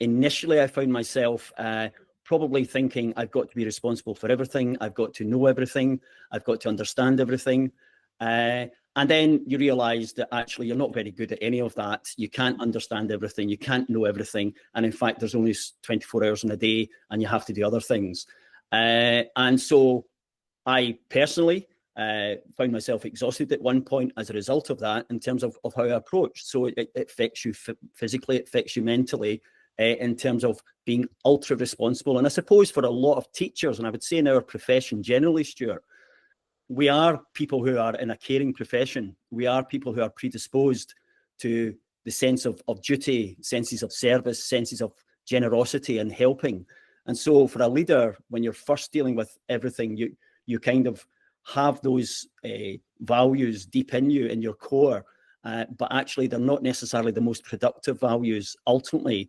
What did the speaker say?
initially I found myself probably thinking I've got to be responsible for everything. I've got to know everything. I've got to understand everything. And then you realize that actually you're not very good at any of that. You can't understand everything. You can't know everything. And in fact, there's only 24 hours in a day and you have to do other things. And so I personally found myself exhausted at one point as a result of that in terms of how I approached. So it affects you physically, it affects you mentally in terms of being ultra responsible. And I suppose for a lot of teachers, and I would say in our profession generally, Stuart, we are people who are in a caring profession. We are people who are predisposed to the sense of duty, senses of service, senses of generosity and helping. And so for a leader, when you're first dealing with everything, you kind of have those values deep in you, in your core, but actually they're not necessarily the most productive values ultimately